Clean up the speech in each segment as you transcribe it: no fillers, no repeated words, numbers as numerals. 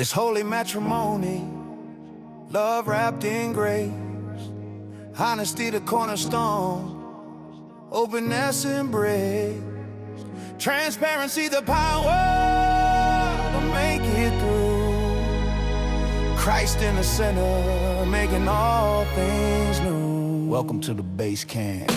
It's holy matrimony, love wrapped in grace, honesty the cornerstone, openness embrace, transparency the power to make it through, Christ in the center, making all things new. Welcome to the base camp.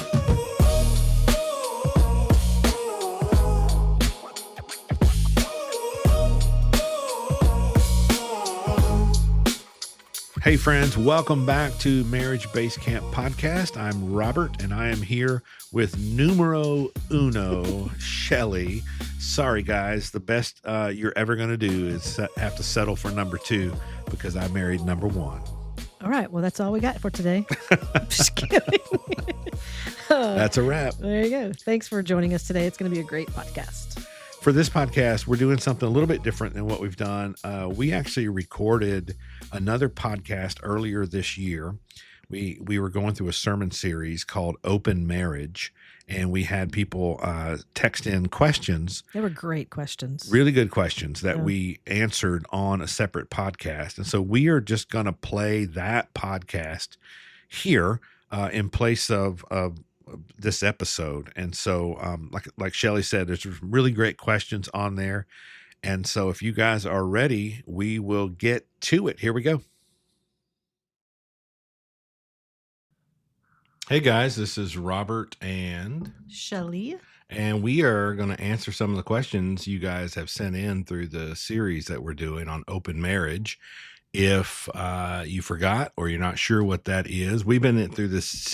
Hey friends, welcome back to Marriage Base Camp Podcast. I'm Robert and I am here with numero uno, Shelly. Sorry guys, the best you're ever going to do is have to settle for number 2 because I married number 1. All right, well that's all we got for today. Just kidding. That's a wrap. There you go. Thanks for joining us today. It's going to be a great podcast. For this podcast, we're doing something a little bit different than what we've done. We actually recorded another podcast earlier this year. We were going through a sermon series called Open Marriage, and we had people text in questions. They were great questions. Really good questions that we answered on a separate podcast. And so we are just going to play that podcast here in place of this episode. And so like Shelly said, there's really great questions on there. And so if you guys are ready, we will get to it. Here we go. Hey guys, this is Robert and Shelly. And we are going to answer some of the questions you guys have sent in through the series that we're doing on open marriage. If you forgot or you're not sure what that is, we've been through this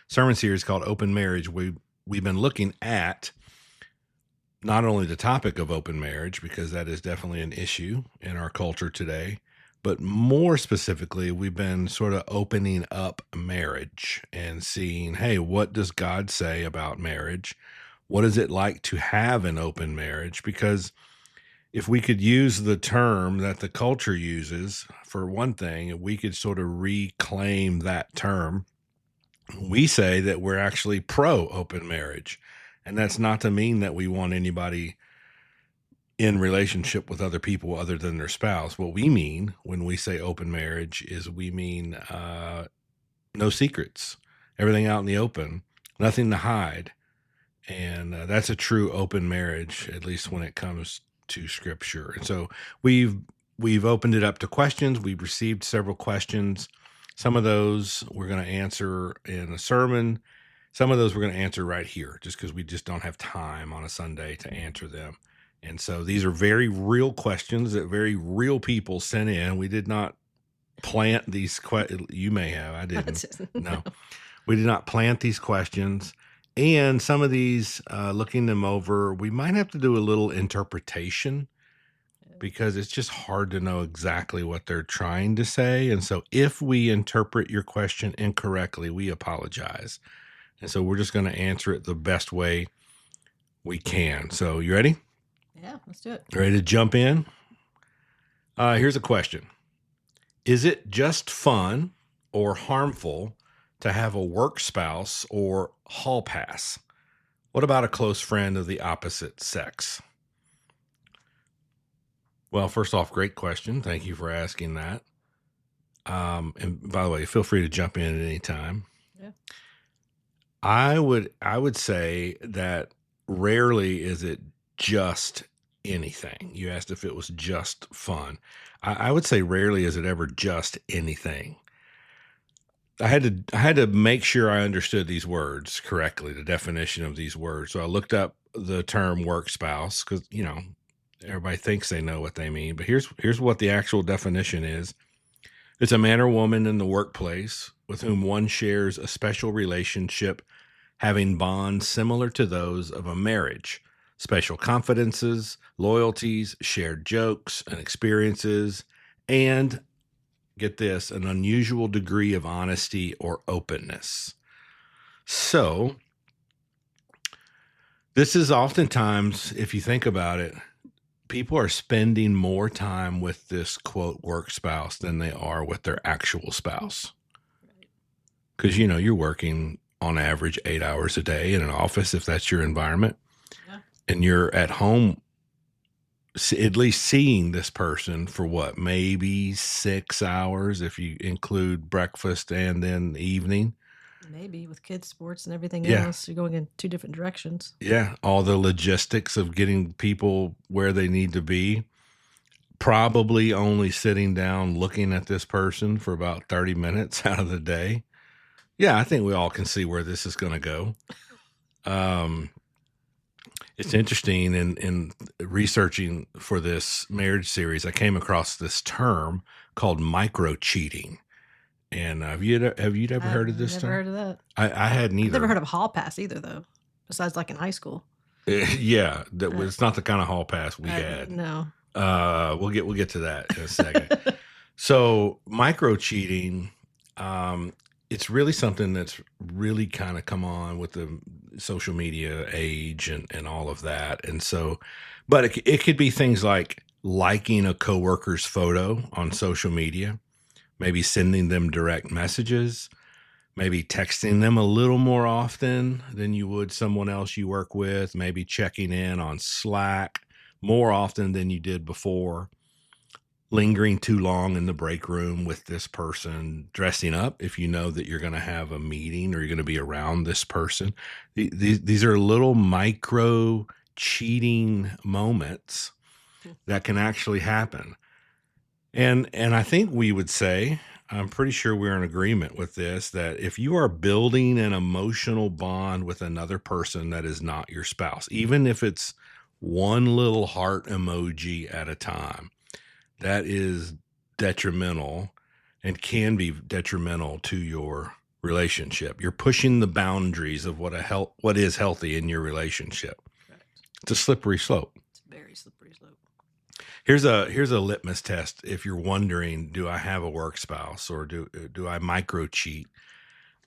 sermon series called Open Marriage. We've been looking at not only the topic of open marriage, because that is definitely an issue in our culture today, but more specifically, we've been sort of opening up marriage and seeing, hey, what does God say about marriage? What is it like to have an open marriage? Because if we could use the term that the culture uses, for one thing, we could sort of reclaim that term. We say that we're actually pro open marriage. And that's not to mean that we want anybody in relationship with other people other than their spouse. What we mean when we say open marriage is we mean no secrets, everything out in the open, nothing to hide. And that's a true open marriage, at least when it comes to Scripture. And so we've opened it up to questions. We've received several questions. Some of those we're going to answer in a sermon. Some of those we're going to answer right here, just because we just don't have time on a Sunday to answer them. And so these are very real questions that very real people sent in. We did not plant these questions. You may have. I didn't. No, we did not plant these questions. And some of these, looking them over, we might have to do a little interpretation because it's just hard to know exactly what they're trying to say. And so if we interpret your question incorrectly, we apologize. And so we're just going to answer it the best way we can. So you ready? Yeah, let's do it. Ready to jump in? Here's a question. Is it just fun or harmful to have a work spouse or hall pass? What about a close friend of the opposite sex? Well, first off, great question. Thank you for asking that. And by the way, feel free to jump in at any time. Yeah. I would say that rarely is it just anything. You asked if it was just fun. I would say rarely is it ever just anything. I had to make sure I understood these words correctly, the definition of these words. So I looked up the term work spouse because, everybody thinks they know what they mean. But here's what the actual definition is. It's a man or woman in the workplace with whom one shares a special relationship, having bonds similar to those of a marriage, special confidences, loyalties, shared jokes and experiences, and, get this, an unusual degree of honesty or openness. So, this is oftentimes, if you think about it, people are spending more time with this, quote, work spouse than they are with their actual spouse. Because, you're working on average 8 hours a day in an office, if that's your environment. Yeah. And you're at home at least seeing this person for what, maybe 6 hours if you include breakfast and then evening. Maybe with kids, sports, and everything Yeah. else, you're going in two different directions. Yeah, all the logistics of getting people where they need to be. Probably only sitting down looking at this person for about 30 minutes out of the day. Yeah, I think we all can see where this is going to go. It's interesting in researching for this marriage series, I came across this term called micro cheating. And have you ever heard of this Never term? heard of that. I hadn't either. I've never heard of hall pass either, though. Besides, like in high school. Yeah, it's not the kind of hall pass we had. No. We'll get to that in a second. So micro cheating, it's really something that's really kind of come on with the social media age and all of that. And so, but it could be things like liking a coworker's photo on social media, maybe sending them direct messages, maybe texting them a little more often than you would someone else you work with, maybe checking in on Slack more often than you did before, lingering too long in the break room with this person, dressing up if you know that you're going to have a meeting or you're going to be around this person. These are little micro cheating moments that can actually happen. And I think we would say, I'm pretty sure we're in agreement with this, that if you are building an emotional bond with another person that is not your spouse, even if it's one little heart emoji at a time, that is detrimental and can be detrimental to your relationship. You're pushing the boundaries of what is healthy in your relationship. Correct. It's a slippery slope. It's a very slippery slope. Here's a litmus test if you're wondering, do I have a work spouse or do I micro cheat?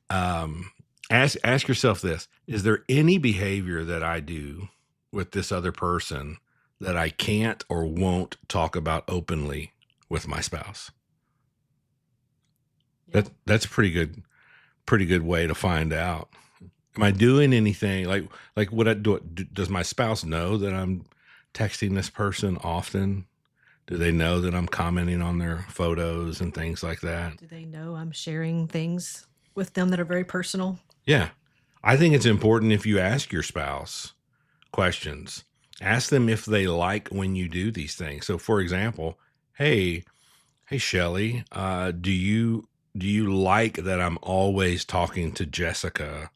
Ask yourself this: is there any behavior that I do with this other person that I can't or won't talk about openly with my spouse? Yeah. That's a pretty good way to find out. Am I doing anything like what I do? Does my spouse know that I'm texting this person often? Do they know that I'm commenting on their photos and things like that? Do they know I'm sharing things with them that are very personal? Yeah. I think it's important if you ask your spouse questions, ask them if they like when you do these things. So for example, hey Shelly, do you like that I'm always talking to Jessica?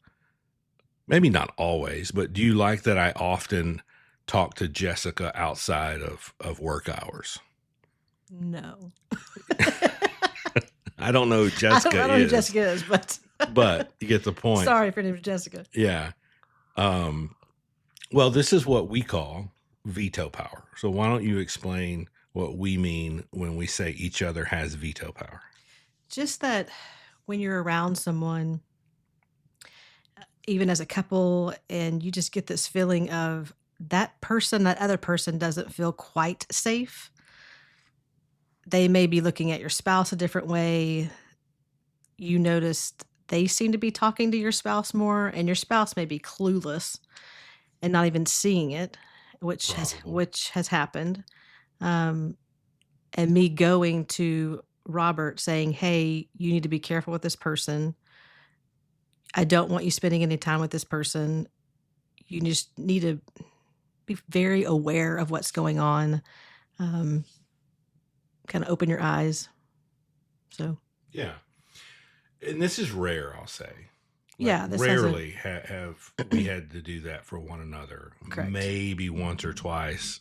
Maybe not always, but do you like that I often talk to Jessica outside of work hours? No. I don't know who Jessica I don't know who Jessica is, but but you get the point. Sorry if your name is Jessica. Yeah. Well, this is what we call veto power. So why don't you explain what we mean when we say each other has veto power? Just that when you're around someone, even as a couple, and you just get this feeling of that other person doesn't feel quite safe. They may be looking at your spouse a different way. You noticed they seem to be talking to your spouse more, and your spouse may be clueless and not even seeing it, which has happened. And me going to Robert saying, hey, you need to be careful with this person. I don't want you spending any time with this person. You just need to be very aware of what's going on. Kind of open your eyes. So yeah, and this is rare, I'll say. Yeah, this rarely have we had to do that for one another. Correct. Maybe once or twice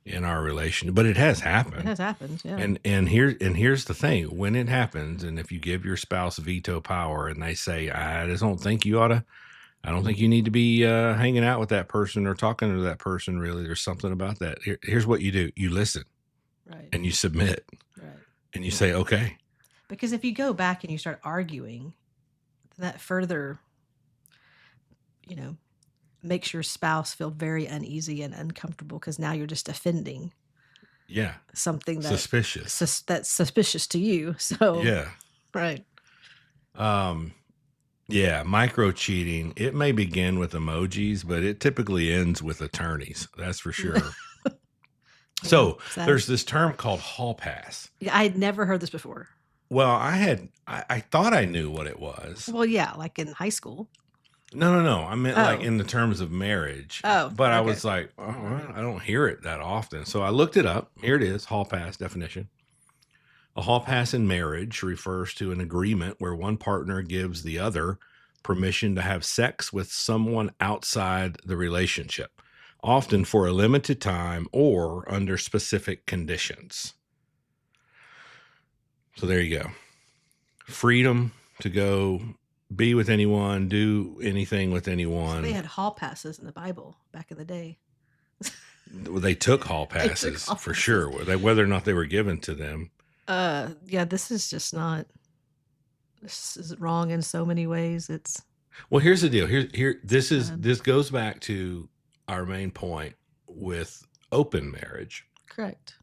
in our relation, but it has happened. It has happened, yeah. And here's the thing: when it happens, and if you give your spouse veto power, and they say, I just don't think you ought to. I don't think you need to be hanging out with that person or talking to that person. Really, there's something about that. Here's what you do: you listen, Right. and you submit, Right. and you say, okay. Because if you go back and you start arguing, that further, makes your spouse feel very uneasy and uncomfortable because now you're just offending. Yeah. Something that's suspicious. That's suspicious to you. So yeah. Right. Yeah, micro cheating. It may begin with emojis, but it typically ends with attorneys. That's for sure. Yeah, So sad. there's this term called hall pass. Yeah, I had never heard this before. Well, I thought I knew what it was. Well, yeah, like in high school. No. I meant like Oh. in the terms of marriage. Oh, But I okay. was like, oh, well, I don't hear it that often. So I looked it up. Here it is, hall pass definition. A hall pass in marriage refers to an agreement where one partner gives the other permission to have sex with someone outside the relationship, often for a limited time or under specific conditions. So there you go. Freedom to go be with anyone, do anything with So anyone. they had hall passes in the Bible back in the day. They took hall They took passes hall for passes. sure, whether or not they were given to them. Yeah, this is just not. This is wrong in so many ways. It's Well, here's the deal. This sad. goes back to our main point with open marriage. Correct.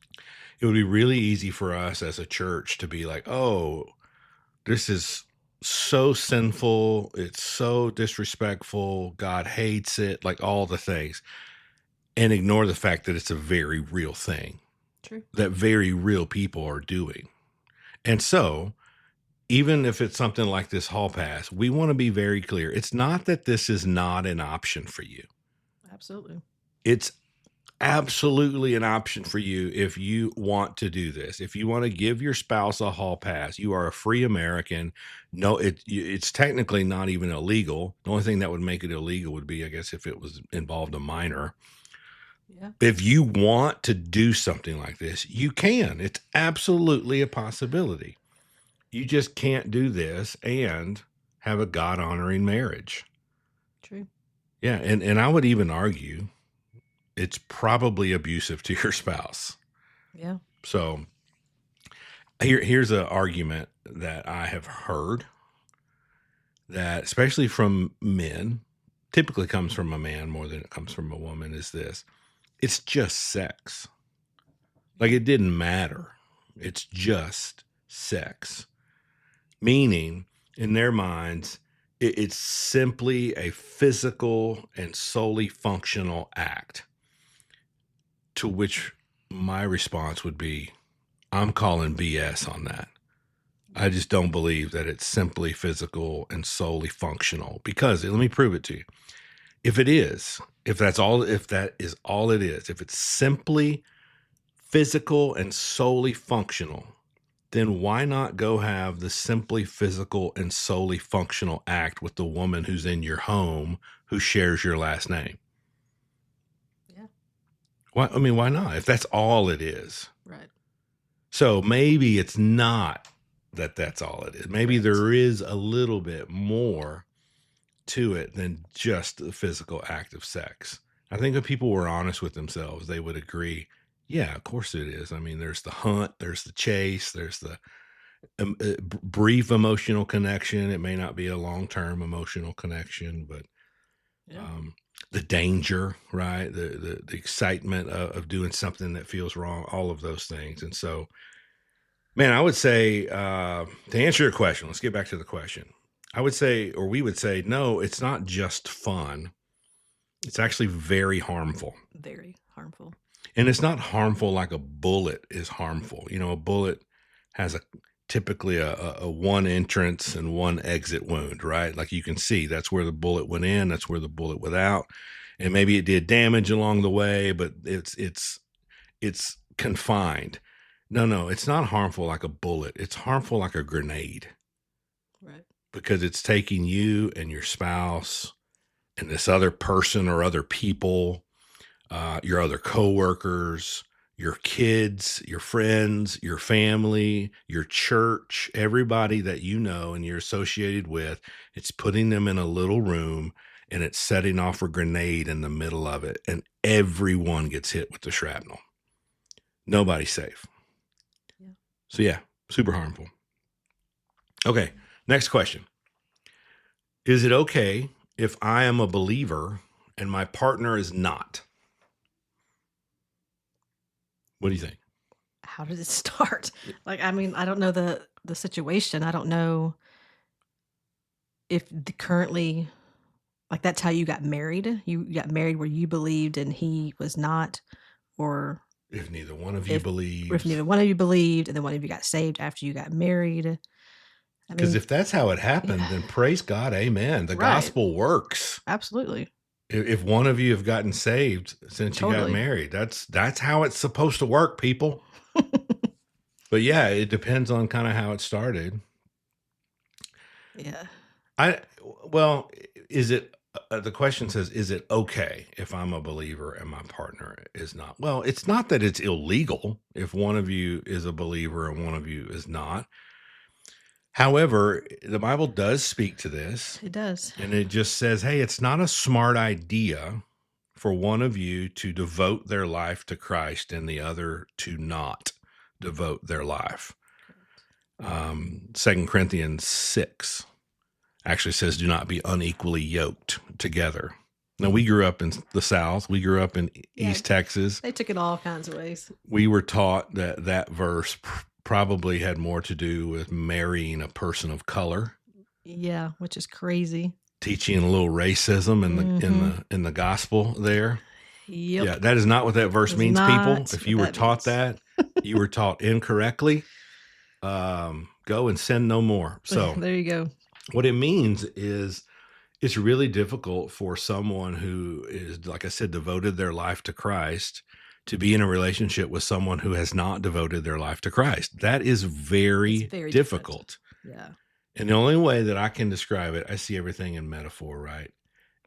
It would be really easy for us as a church to be like, "Oh, this is so sinful. It's so disrespectful. God hates it," like all the things, and ignore the fact that it's a very real thing True. that very real people are doing. And so, even if it's something like this hall pass, we want to be very clear. It's not that this is not an option for you. Absolutely. It's absolutely an option for you if you want to do this. If you want to give your spouse a hall pass, you are a free American. No, it's technically not even illegal. The only thing that would make it illegal would be, I guess, if it was involved a minor. Yeah. If you want to do something like this, you can. It's absolutely a possibility. You just can't do this and have a God-honoring marriage. True. Yeah, and I would even argue it's probably abusive to your spouse. Yeah. So here's an argument that I have heard that, especially from men, typically comes from a man more than it comes from a woman, is this. It's just sex. Like, it didn't matter. It's just sex. Meaning, in their minds, it's simply a physical and solely functional act. To which my response would be, I'm calling BS on that. I just don't believe that it's simply physical and solely functional, because let me prove it to you. If that is all it is, if it's simply physical and solely functional, then why not go have the simply physical and solely functional act with the woman who's in your home who shares your last name? Yeah. Why not? If that's all it is. Right. So maybe it's not that's all it is. Maybe Right. there is a little bit more to it than just the physical act of sex. I think if people were honest with themselves, they would agree, yeah, of course it is. I mean, there's the hunt, there's the chase, there's the brief emotional connection. It may not be a long-term emotional connection, but Yeah. the danger, right? The excitement of doing something that feels wrong, all of those things. And so, man, I would say, to answer your question, let's get back to the question. I would say, or we would say, no, it's not just fun. It's actually very harmful. Very harmful. And it's not harmful like a bullet is harmful. You know, a bullet has typically a one entrance and one exit wound, right? Like you can see that's where the bullet went in, that's where the bullet went out. And maybe it did damage along the way, but it's confined. No, it's not harmful like a bullet. It's harmful like a grenade. Right. Because it's taking you and your spouse and this other person or other people, your other coworkers, your kids, your friends, your family, your church, everybody that you know and you're associated with. It's putting them in a little room and it's setting off a grenade in the middle of it, and everyone gets hit with the shrapnel. Nobody's safe. Yeah. So yeah, super harmful. Okay, next question. Is it okay if I am a believer and my partner is not? What do you think? How did it start? Like, I mean, I don't know the situation. I don't know if currently, like, that's how you got married. You got married where you believed and he was not, or If neither one of you If believes. neither one of you believed, and then one of you got saved after you got married. I Because mean, if that's how it happened, yeah. then praise God, amen. The Right. gospel works. Absolutely. If one of you have gotten saved since you got Totally. married, that's how it's supposed to work, people. But yeah, it depends on kind of how it started. Yeah. Well, is it the question says, is it okay if I'm a believer and my partner is not? Well, it's not that it's illegal if one of you is a believer and one of you is not. However, the Bible does speak to this, It does. and it just says, hey, it's not a smart idea for one of you to devote their life to Christ and the other to not devote their life. 2 Corinthians 6 actually says, do not be unequally yoked together. Now, we grew up in the South. We grew up in East Texas. They took it all kinds of ways. We were taught that verse probably had more to do with marrying a person of color. Yeah, which is crazy. Teaching a little racism in the gospel there. Yep. Yeah, that is not what that verse means, people. If you were taught that, you were taught incorrectly. Go and sin no more. So there you go. What it means is it's really difficult for someone who is, like I said, devoted their life to Christ to be in a relationship with someone who has not devoted their life to Christ. That is very difficult. Yeah. And the only way that I can describe it, I see everything in metaphor, right?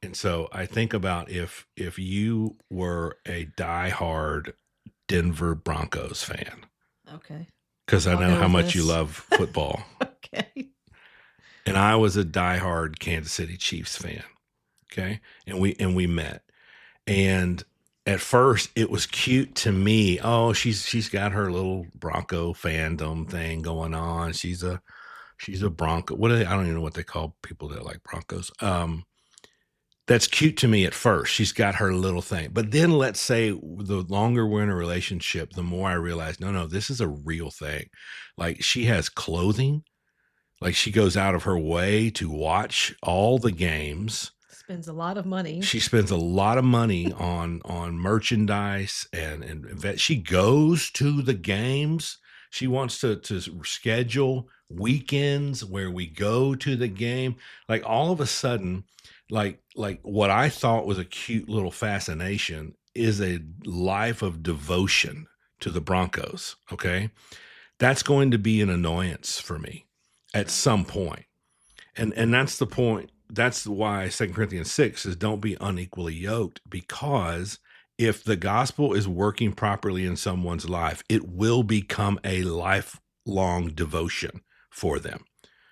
And so I think about if you were a diehard Denver Broncos fan. Okay. Because I know how much you love football. Okay. And I was a diehard Kansas City Chiefs fan. Okay. And we met. And at first it was cute to me. Oh, she's got her little Bronco fandom thing going on. She's a Bronco. I don't even know what they call people that like Broncos. That's cute to me at first. She's got her little thing. But then let's say the longer we're in a relationship, the more I realize, no, this is a real thing. Like she has clothing. Like she goes out of her way to watch all the games. Spends a lot of money. She spends a lot of money on merchandise and she goes to the games. She wants to schedule weekends where we go to the game. Like all of a sudden, like what I thought was a cute little fascination is a life of devotion to the Broncos. Okay. That's going to be an annoyance for me at some point. And that's the point. That's why 2 Corinthians 6 says don't be unequally yoked, because if the gospel is working properly in someone's life, it will become a lifelong devotion for them.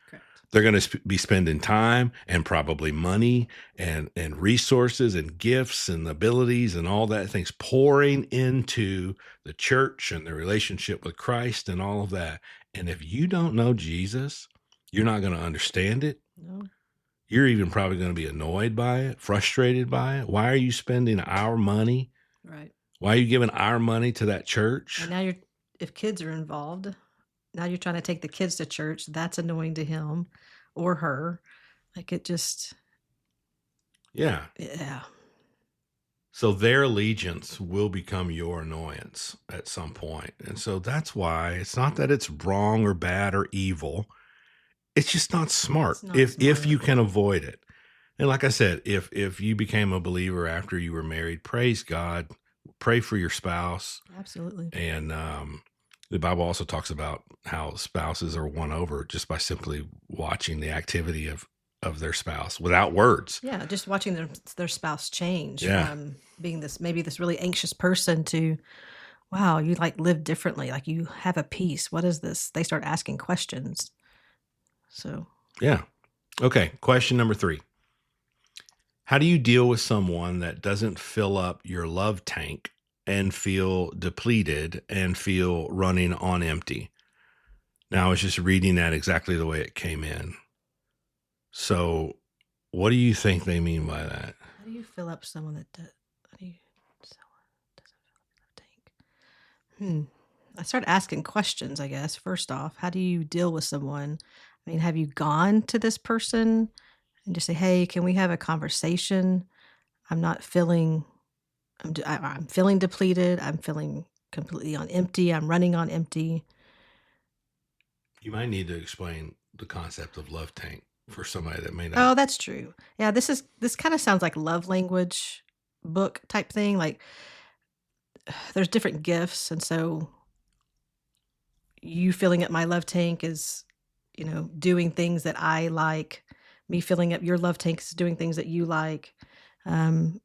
Correct. They're going to be spending time and probably money and resources and gifts and abilities and all that things pouring into the church and the relationship with Christ and all of that. And if you don't know Jesus, you're not going to understand it. No. You're even probably going to be annoyed by it, frustrated by it. Why are you spending our money? Right. Why are you giving our money to that church? And now if kids are involved, now you're trying to take the kids to church. That's annoying to him or her. Like it just. Yeah. Yeah. So their allegiance will become your annoyance at some point. And so that's why it's not that it's wrong or bad or evil. It's just not smart if you can avoid it. And like I said, if you became a believer after you were married, praise God, pray for your spouse. Absolutely. And the Bible also talks about how spouses are won over just by simply watching the activity of their spouse without words. Yeah, just watching their spouse change from being this really anxious person to, wow, you like live differently. Like you have a peace. What is this? They start asking questions. So, yeah. Okay. Question number 3. How do you deal with someone that doesn't fill up your love tank and feel depleted and feel running on empty? Now, I was just reading that exactly the way it came in. So what do you think they mean by that? How do you fill up someone that doesn't fill up the tank? I started asking questions, I guess. First off, how do you deal with someone? I mean, have you gone to this person and just say, hey, can we have a conversation? I'm feeling depleted. I'm feeling completely on empty. I'm running on empty. You might need to explain the concept of love tank for somebody that may Oh, not. that's true. Yeah, this kind of sounds like love language book type thing. Like there's different gifts, and so you filling up my love tank is, doing things that I like. Me filling up your love tank is doing things that you like. And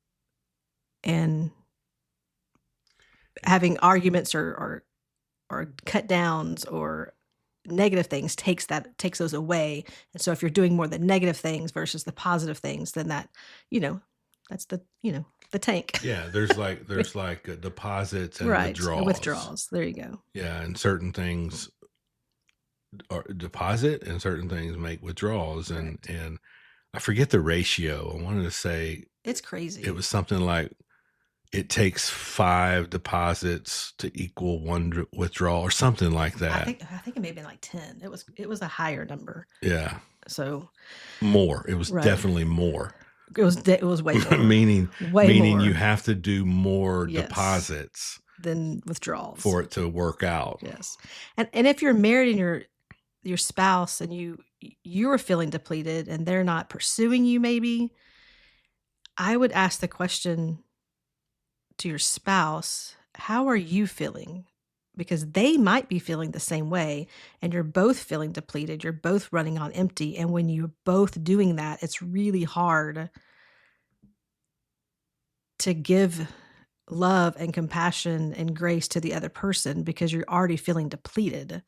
having arguments or cut downs or negative things takes those away. And so if you're doing more the negative things versus the positive things, then that, that's the tank. Yeah, there's like deposits and Right. withdrawals. Withdrawals. There you go. Yeah, and certain things are deposit and certain things make withdrawals. And I forget the ratio. I wanted to say it's crazy. It was something like it takes 5 deposits to equal 1 withdrawal or something like that. I think it may have been like 10. It was a higher number. Yeah. So more. It was definitely more. It was way more. meaning more. You have to do more deposits than withdrawals for it to work out. Yes. And if you're married and your spouse and you're feeling depleted and they're not pursuing you, maybe I would ask the question to your spouse, how are you feeling? Because they might be feeling the same way and you're both feeling depleted. You're both running on empty. And when you're both doing that, it's really hard to give love and compassion and grace to the other person because you're already feeling depleted.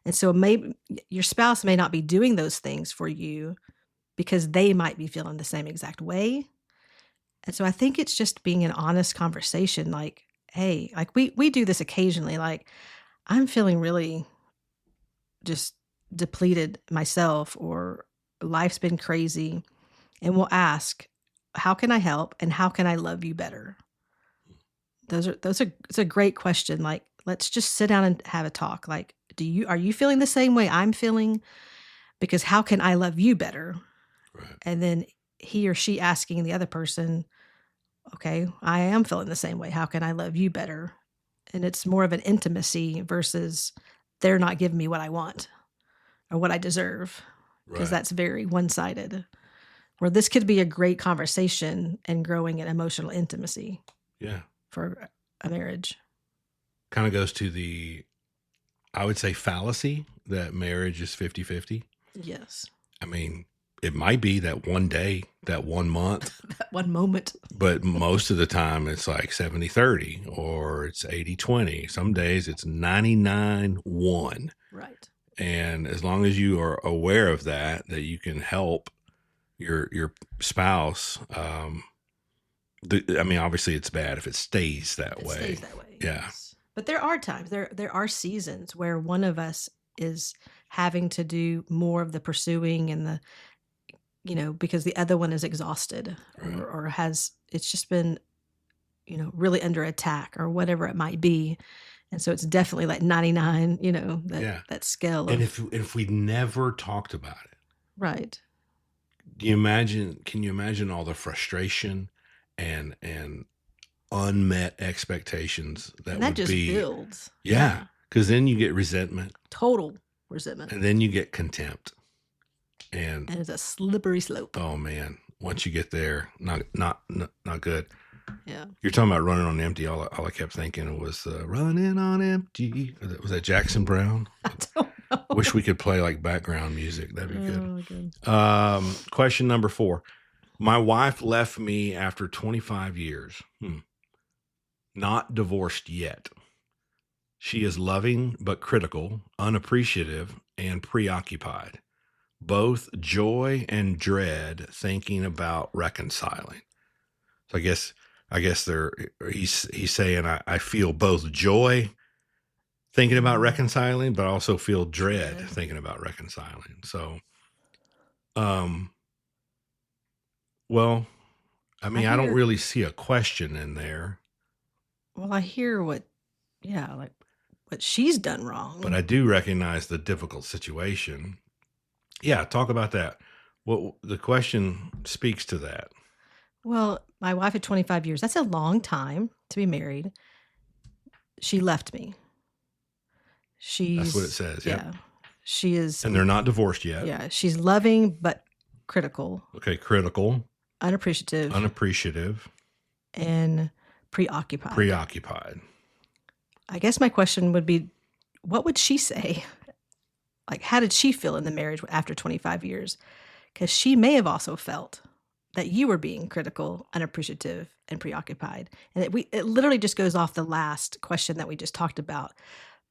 And so maybe your spouse may not be doing those things for you because they might be feeling the same exact way. And so I think it's just being an honest conversation. Like, hey, like we do this occasionally. Like, I'm feeling really just depleted myself, or life's been crazy. And we'll ask, how can I help? And how can I love you better? It's a great question. Like, let's just sit down and have a talk. Like, are you feeling the same way I'm feeling? Because how can I love you better? Right. And then he or she asking the other person, okay, I am feeling the same way. How can I love you better? And it's more of an intimacy versus they're not giving me what I want or what I deserve, because that's very one-sided. Where this could be a great conversation and growing an emotional intimacy. Yeah. For a marriage. Kind of goes to I would say, fallacy that marriage is 50-50. Yes. I mean, it might be that one day, that 1 month. That one moment. But most of the time it's like 70-30 or it's 80-20. Some days it's 99-1. Right. And as long as you are aware of that you can help your spouse. I mean, obviously it's bad if it stays that way. Stays that way. Yeah. Yes. But there are times, there are seasons where one of us is having to do more of the pursuing and the, because the other one is exhausted, right, or it's just been, really under attack or whatever it might be. And so it's definitely like 99, that scale. And if we never talked about it. Right. Can you imagine all the frustration and unmet expectations that just builds. Yeah. Because then you get resentment. Total resentment. And then you get contempt. And it's a slippery slope. Oh man. Once you get there, not good. Yeah. You're talking about running on empty. All I kept thinking was running on empty. Was that Jackson Brown? I don't know. Wish we could play like background music. That'd be good. Good. Question number 4. My wife left me after 25 years. Not divorced yet. She is loving but critical, unappreciative, and preoccupied. Both joy and dread thinking about reconciling. So I guess he's saying I feel both joy thinking about reconciling, but I also feel dread thinking about reconciling. So, well, I mean, I don't really see a question in there. Well, I hear what she's done wrong. But I do recognize the difficult situation. Yeah, talk about that. Well, the question speaks to that. Well, my wife had 25 years. That's a long time to be married. She left me. That's what it She's says. yeah. Yep. She is And they're not divorced yet. yeah, she's loving but critical, Okay. Critical, unappreciative, unappreciative, and preoccupied. preoccupied. I guess my question would be, what would she say? Like, how did she feel in the marriage after 25 years? Because she may have also felt that you were being critical, unappreciative, and preoccupied. And it literally just goes off the last question that we just talked about.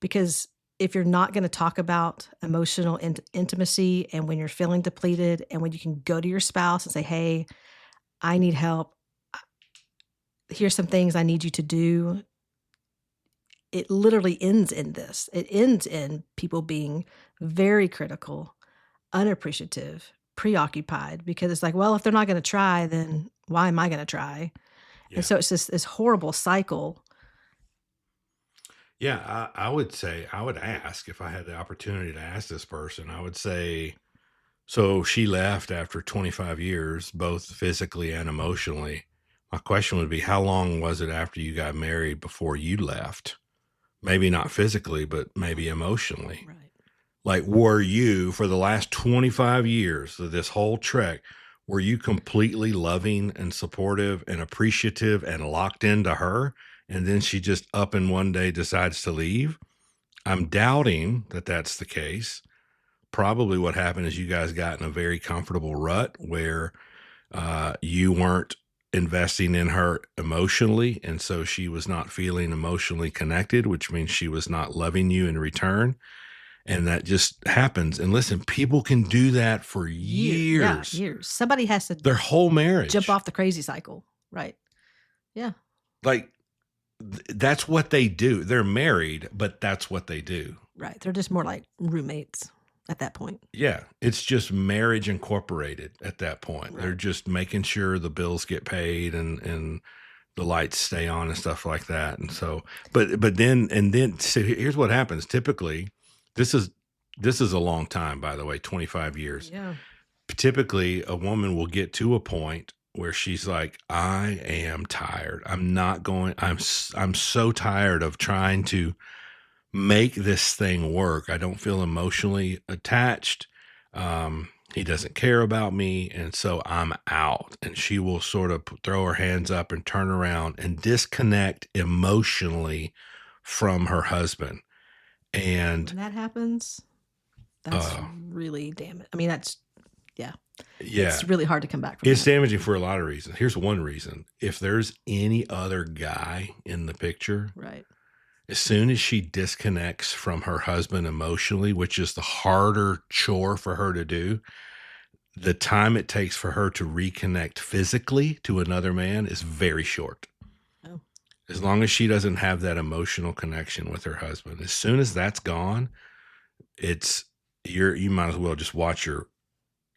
Because if you're not going to talk about emotional intimacy, and when you're feeling depleted, and when you can go to your spouse and say, hey, I need help, here's some things I need you to do, it literally ends in this. It ends in people being very critical, unappreciative, preoccupied, because it's like, well, if they're not going to try, then why am I going to try? Yeah. And so it's just this horrible cycle. Yeah. I would say, I would ask, if I had the opportunity to ask this person, I would say, so she left after 25 years, both physically and emotionally. My question would be, how long was it after you got married before you left? Maybe not physically, but maybe emotionally. Right. Like, were you, for the last 25 years of this whole trek, were you completely loving and supportive and appreciative and locked into her? And then she just up and one day decides to leave? I'm doubting that that's the case. Probably what happened is you guys got in a very comfortable rut where you weren't investing in her emotionally, and so she was not feeling emotionally connected, which means she was not loving you in return. And that just happens. And listen, people can do that for years. Yeah, years. Somebody has to Their whole marriage. jump off the crazy cycle. Right. Yeah. Like, that's what they do. They're married, but that's what they do. Right. They're just more like roommates at that point. Yeah. It's just marriage incorporated at that point. Right. They're just making sure the bills get paid and the lights stay on and stuff like that. And so, but then so here's what happens. Typically, this is a long time, by the way, 25 years. Yeah. Typically, a woman will get to a point where she's like, I am tired. I'm so tired of trying to make this thing work. I don't feel emotionally attached. He doesn't care about me. And so I'm out. And she will sort of throw her hands up and turn around and disconnect emotionally from her husband. And when that happens, that's really damaging. I mean, yeah. It's really hard to come back from. It's damaging for a lot of reasons. Here's one reason. If there's any other guy in the picture, right, as soon as she disconnects from her husband emotionally, which is the harder chore for her to do, the time it takes for her to reconnect physically to another man is very short. Oh. As long as she doesn't have that emotional connection with her husband, as soon as that's gone, you might as well just watch your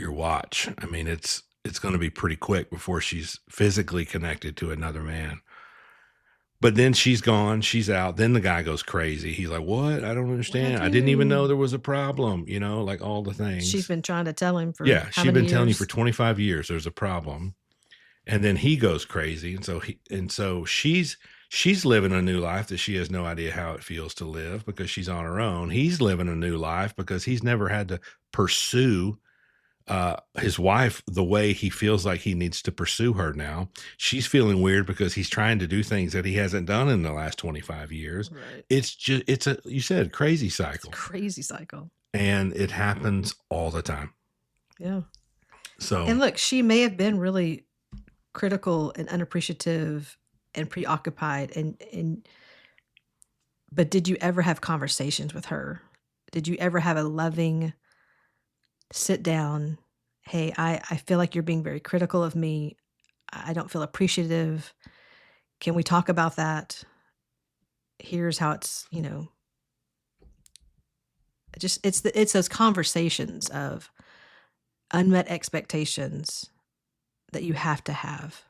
watch. I mean, it's going to be pretty quick before she's physically connected to another man. But then she's gone, she's out. Then the guy goes crazy. He's like, what? I don't understand. I didn't even know there was a problem, like all the things. She's been trying to tell him for she's been telling you for 25 years there's a problem. And then he goes crazy. And so she's living a new life that she has no idea how it feels to live because she's on her own. He's living a new life because he's never had to pursue his wife the way he feels like he needs to pursue her now. She's feeling weird because he's trying to do things that he hasn't done in the last 25 years. Right. It's a, you said, crazy cycle. It's a crazy cycle. And it happens all the time. Yeah. So, and look, she may have been really critical and unappreciative and preoccupied but did you ever have conversations with her? Did you ever have a loving sit down? Hey, I feel like you're being very critical of me. I don't feel appreciative. Can we talk about that? Here's how it's, it's those conversations of unmet expectations that you have to have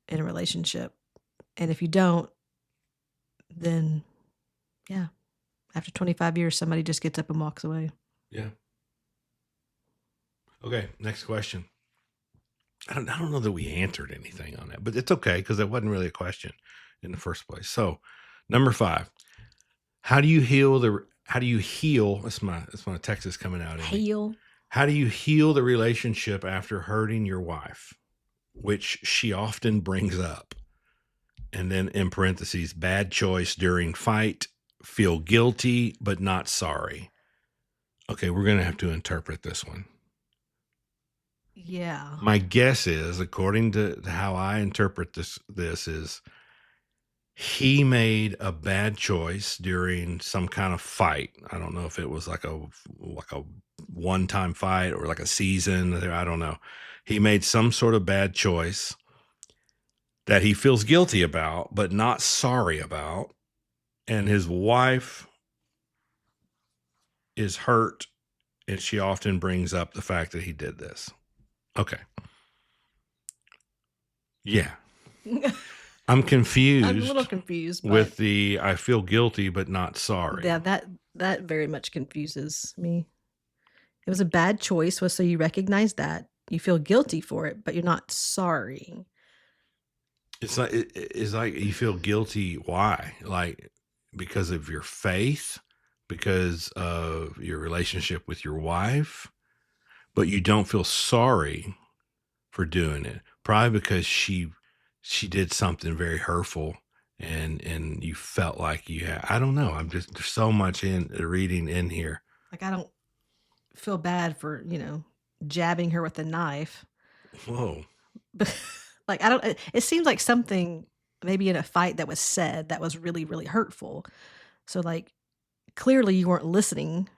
in a relationship. And if you don't, then yeah, after 25 years, somebody just gets up and walks away. Yeah. Okay, next question. I don't know that we answered anything on that, but it's okay because it wasn't really a question in the first place. So Number 5. How do you heal? That's my Texas coming out in me. Heal. How do you heal the relationship after hurting your wife, which she often brings up? And then in parentheses, bad choice during fight, feel guilty but not sorry. Okay, we're going to have to interpret this one. Yeah. My guess is, according to how I interpret this is he made a bad choice during some kind of fight. I don't know if it was like a one-time fight or like a season. I don't know. He made some sort of bad choice that he feels guilty about, but not sorry about. And his wife is hurt, and she often brings up the fact that he did this. Okay. Yeah. I'm confused. I'm a little confused with the I feel guilty but not sorry. Yeah, that very much confuses me. It was a bad choice, so you recognize that. You feel guilty for it, but you're not sorry. It's like you feel guilty. Why? Like because of your faith, because of your relationship with your wife, but you don't feel sorry for doing it. Probably because she did something very hurtful and you felt like you had, I don't know. There's so much in reading in here. Like, I don't feel bad for, jabbing her with a knife. Whoa. But like, it seems like something maybe in a fight that was said that was really, really hurtful. So like, clearly you weren't listening.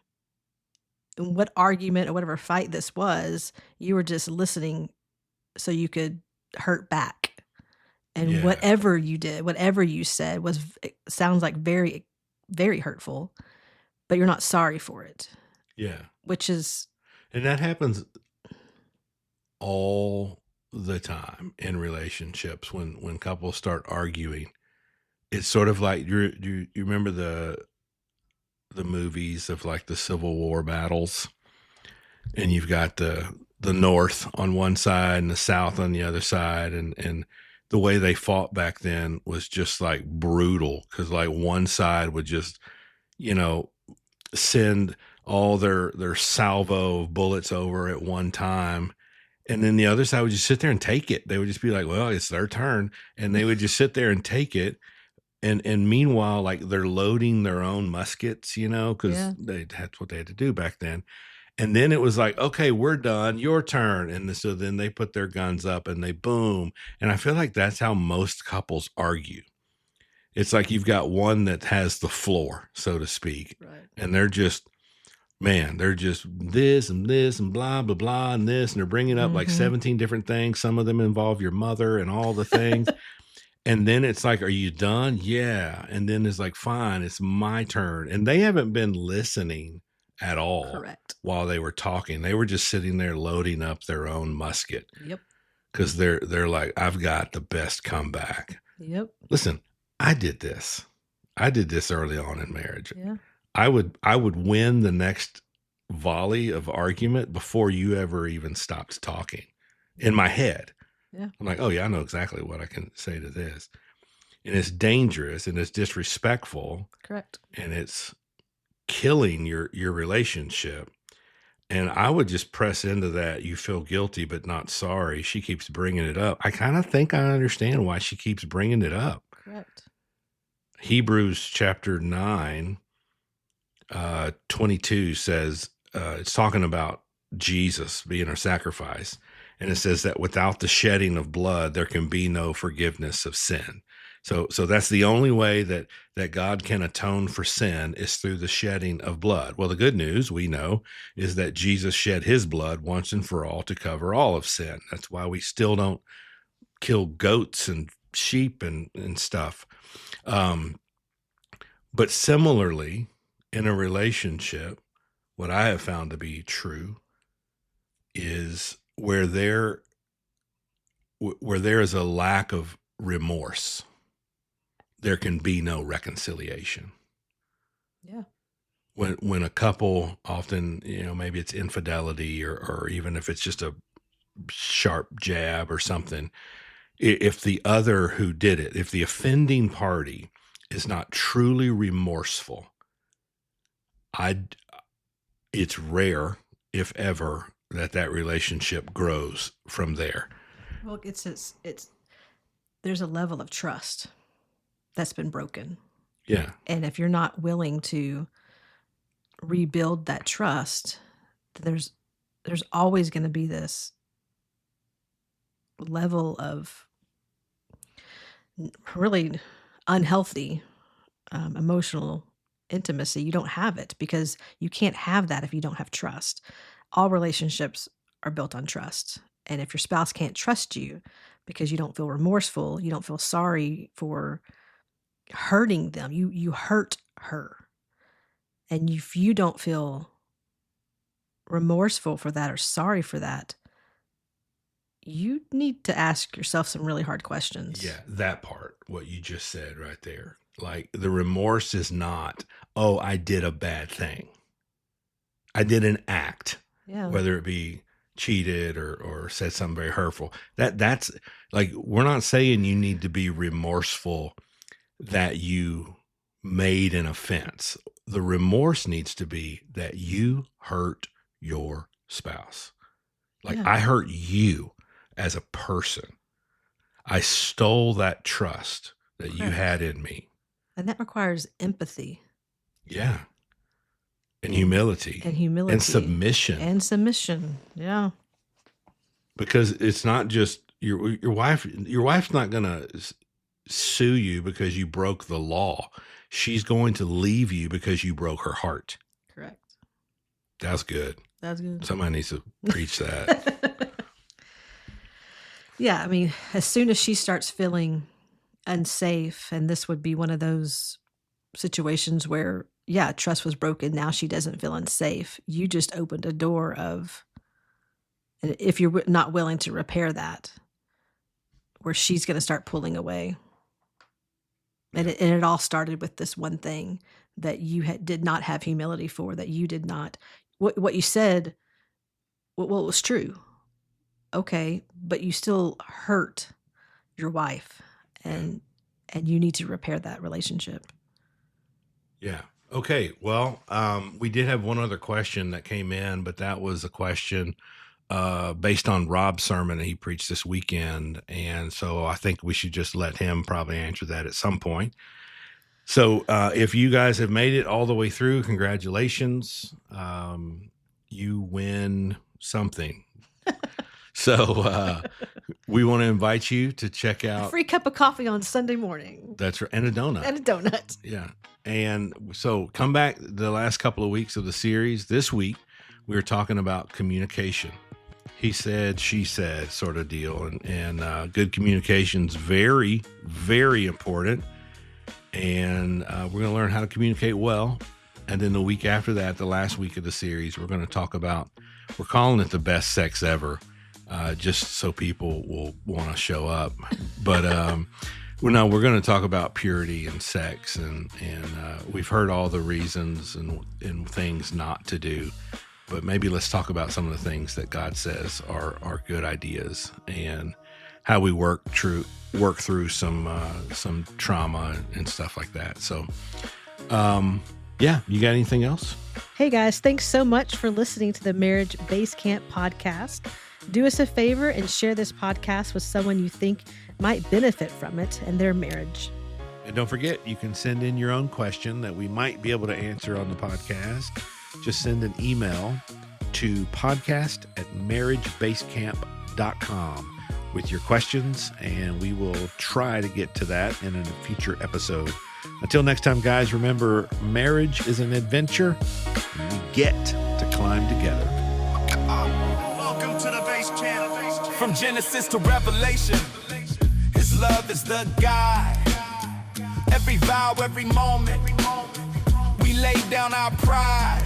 In what argument or whatever fight this was, you were just listening so you could hurt back. And whatever you did, whatever you said sounds like very, very hurtful, but you're not sorry for it. Yeah. And that happens all the time in relationships when couples start arguing. It's sort of like, you remember the movies of like the Civil War battles, and you've got the North on one side and the South on the other side, and the way they fought back then was just like brutal, because like one side would just, send all their salvo of bullets over at one time. And then the other side would just sit there and take it. They would just be like, well, it's their turn. And they would just sit there and take it. And meanwhile, like they're loading their own muskets, because that's what they had to do back then. And then it was like, okay, we're done. Your turn. And so then they put their guns up and they boom. And I feel like that's how most couples argue. It's like you've got one that has the floor, so to speak. Right. And they're just this and this and blah, blah, blah, and this. And they're bringing up like 17 different things. Some of them involve your mother and all the things. And then it's like, are you done? Yeah. And then it's like, fine, it's my turn. And they haven't been listening at all. Correct. While they were talking. They were just sitting there loading up their own musket. Yep. Because they're like, I've got the best comeback. Yep. Listen, I did this early on in marriage. Yeah. I would win the next volley of argument before you ever even stopped talking in my head. Yeah. I'm like, oh yeah, I know exactly what I can say to this. And it's dangerous and it's disrespectful. Correct. And it's killing your relationship. And I would just press into that. You feel guilty, but not sorry. She keeps bringing it up. I kind of think I understand why she keeps bringing it up. Correct. Hebrews chapter 9, 22 says, it's talking about Jesus being our sacrifice. And it says that without the shedding of blood, there can be no forgiveness of sin. So that's the only way that God can atone for sin is through the shedding of blood. Well, the good news we know is that Jesus shed his blood once and for all to cover all of sin. That's why we still don't kill goats and sheep and stuff. But similarly, in a relationship, what I have found to be true is where there is a lack of remorse, there can be no reconciliation. Yeah. When a couple often, maybe it's infidelity or even if it's just a sharp jab or something, if the other who did it, if the offending party is not truly remorseful, it's rare, if ever, that relationship grows from there. Well, there's a level of trust that's been broken. Yeah. And if you're not willing to rebuild that trust, there's always going to be this level of really unhealthy emotional intimacy. You don't have it because you can't have that if you don't have trust. All relationships are built on trust. And if your spouse can't trust you because you don't feel remorseful, you don't feel sorry for hurting them, you hurt her. And if you don't feel remorseful for that or sorry for that, you need to ask yourself some really hard questions. Yeah, that part, what you just said right there. Like, the remorse is not, oh, I did a bad thing. I did an act, whether it be cheated or said something very hurtful. That's like, we're not saying you need to be remorseful that you made an offense. The remorse needs to be that you hurt your spouse. Like, I hurt you as a person. I stole that trust that you had in me. And that requires empathy. Yeah. And humility. And submission. Yeah. Because it's not just your wife's not going to sue you because you broke the law. She's going to leave you because you broke her heart. Correct. That's good. That's good. Somebody needs to preach that. Yeah, I mean, as soon as she starts feeling unsafe, and this would be one of those situations where, trust was broken. Now she doesn't feel unsafe. You just opened a door of, if you're not willing to repair that, where she's going to start pulling away. And it all started with this one thing that you did not have humility for, that you did not, what you said, what was true. Okay, but you still hurt your wife, and you need to repair that relationship. Yeah. Okay. Well, we did have one other question that came in, but that was a question based on Rob's sermon that he preached this weekend. And so I think we should just let him probably answer that at some point. So if you guys have made it all the way through, congratulations. You win something. So we want to invite you to check out a free cup of coffee on Sunday morning. That's right. And a donut. And a donut. Yeah. And so come back the last couple of weeks of the series. This week, we were talking about communication. He said, she said sort of deal. And good communication's very, very important. And we're going to learn how to communicate well. And then the week after that, the last week of the series, we're going to talk about, we're calling it the best sex ever. Just so people will want to show up. But we're going to talk about purity and sex, and we've heard all the reasons and things not to do. But maybe let's talk about some of the things that God says are good ideas, and how we work through some trauma and stuff like that. So, you got anything else? Hey guys, thanks so much for listening to the Marriage Base Camp podcast. Do us a favor and share this podcast with someone you think might benefit from it and their marriage. And don't forget, you can send in your own question that we might be able to answer on the podcast. Just send an email to podcast@marriagebasecamp.com with your questions, and we will try to get to that in a future episode. Until next time, guys, remember, marriage is an adventure. We get to climb together. Welcome to the Base Camp. From Genesis to Revelation, His love is the guide. Every vow, every moment, we lay down our pride.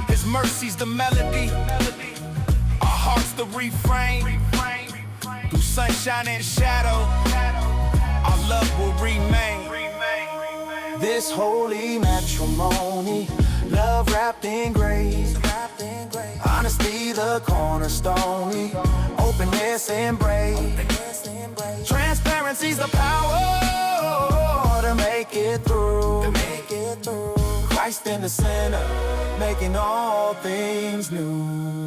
His mercy's the melody, our heart's the refrain. Through sunshine and shadow, our love will remain. This holy matrimony, love wrapped in grace. Honesty the cornerstone, openness embrace. Transparency's the power to make it in the center, making all things new.